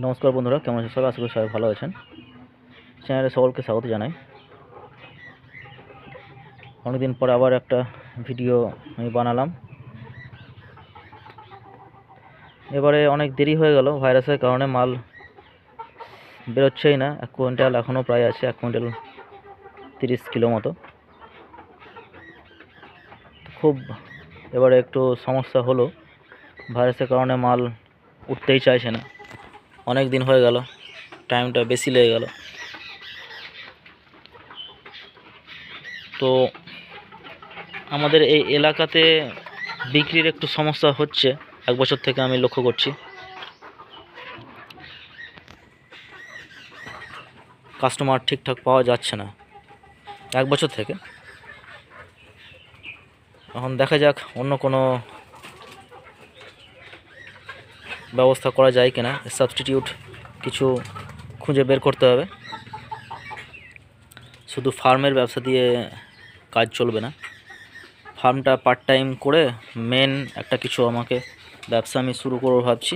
নমস্কার বন্ধুরা, কেমন আছেন সবাই? আশা করি সবাই ভালো আছেন। চ্যানেলে সকলকে স্বাগত জানাই। অনেকদিন পর আবার একটা ভিডিও আমি বানালাম। এবারে অনেক দেরি হয়ে গেল, ভাইরাসের কারণে মাল বেরোচ্ছেই না। 1 কুইন্টাল এখনও প্রায় আছে, 1 কুইন্টাল 30 কিলো মতো। খুব এবারে একটু সমস্যা হলো, ভাইরাসের কারণে মাল উঠতেই চাইছে না। অনেক দিন হয়ে গেল, টাইমটা বেশি লেগে গেল। তো আমাদের এই এলাকাতে বিক্রির একটু সমস্যা হচ্ছে, 1 বছর থেকে আমি লক্ষ্য করছি। কাস্টমার ঠিকঠাক পাওয়া যাচ্ছে না 1 বছর থেকে। এখন দেখা যাক অন্য কোনো ব্যবস্থা করা যায় কিনা, সাবস্টিটিউট কিছু খুঁজে বের করতে হবে। শুধু ফার্মের ব্যবসা দিয়ে কাজ চলবে না, ফার্মটা পার্ট টাইম করে মেন একটা কিছু আমাকে ব্যবসা আমি শুরু করব ভাবছি।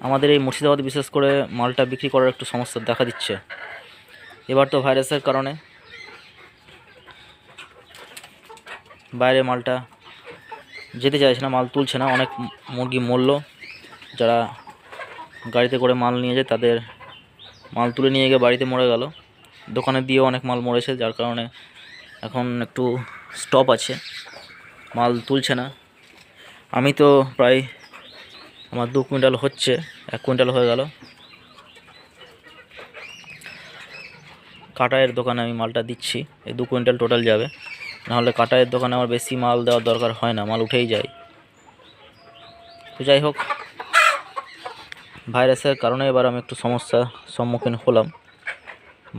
আমাদের এই মুর্শিদাবাদ বিশেষ করে মালটা বিক্রি করার একটু সমস্যা দেখা দিচ্ছে। এবার তো ভাইরাসের কারণে বাইরে মালটা যেতে চাইছে না, মাল তুলছে না। অনেক মুরগি মরল, যারা গাড়িতে করে মাল নিয়ে যায় তাদের মাল তুলে নিয়ে গিয়ে বাড়িতে মরে গেল। দোকানে দিয়েও অনেক মাল মরেছে, যার কারণে এখন একটু স্টপ আছে, মাল তুলছে না। আমি তো প্রায় আমার 2 কুইন্টাল হচ্ছে, 1 কুইন্টাল হয়ে গেল। কাটায়ের দোকানে আমি মালটা দিচ্ছি, এই 2 কুইন্টাল টোটাল যাবে। নাহলে কাটায়ের দোকানে আমার বেশি মাল দেওয়ার দরকার হয় না, মাল উঠেই যায়। তো যাই হোক, ভাইরাসের কারণে এবার আমি একটু সমস্যার সম্মুখীন হলাম।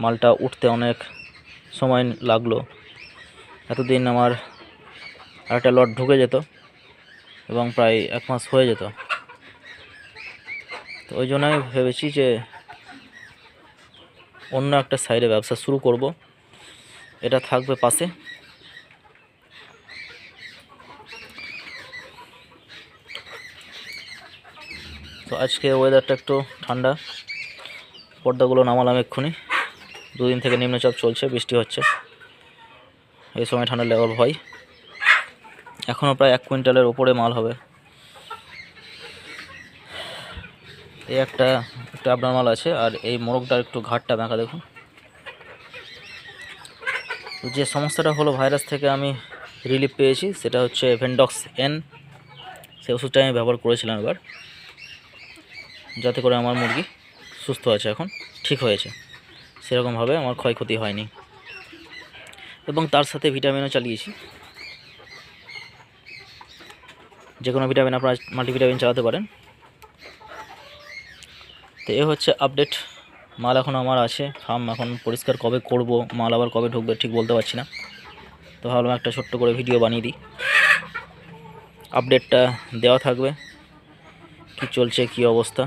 মালটা উঠতে অনেক সময় লাগলো। এতদিন আমার আরেকটা লট ঢুকে যেত এবং প্রায় 1 মাস হয়ে যেত। তো ওই জন্যই ভেবেছি যে অন্য একটা সাইডে ব্যবসা শুরু করব, এটা থাকবে পাশে। তো আজকে ওয়েদারটা একটু ঠান্ডা, পর্দাগুলো নামালাম এক্ষুনি। 2 দিন থেকে নিম্নচাপ চলছে, বৃষ্টি হচ্ছে, এই সময় ঠান্ডা লেভেল হয়। এখনও প্রায় 1 কুইন্টালের উপরে মাল হবে। এই একটা আপনার মাল আছে, আর এই মোরগটার একটু ঘাটটা বাঁকা দেখুন। তো যে সমস্যাটা হলো, ভাইরাস থেকে আমি রিলিফ পেয়েছি, সেটা হচ্ছে ভেন্ডক্স এন। সেই ওষুধটা আমি ব্যবহার করেছিলাম এবার, যাতে করে আমার মুরগি সুস্থ আছে, এখন ঠিক হয়েছে, সেরকমভাবে আমার ক্ষয়ক্ষতি হয়নি। এবং তার সাথে ভিটামিনও চালিয়েছি। যে কোনো ভিটামিন আপনারা মাল্টিভিটামিন চালাতে পারেন। তো এ হচ্ছে আপডেট। মাল এখন আমার আছে, ফার্ম এখন পরিষ্কার কবে করব, মাল আবার কবে ঢুকবে ঠিক বলতে পারছি না। তো ভাবলাম একটা ছোট্ট করে ভিডিও বানিয়ে দিই, আপডেটটা দেওয়া থাকবে, কি চলছে কি অবস্থা।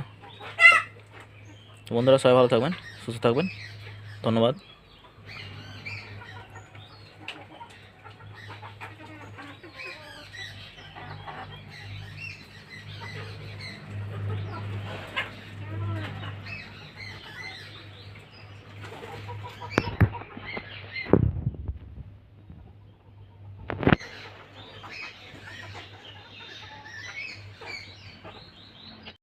বন্ধুরা সবাই ভালো থাকবেন, সুস্থ থাকবেন, ধন্যবাদ।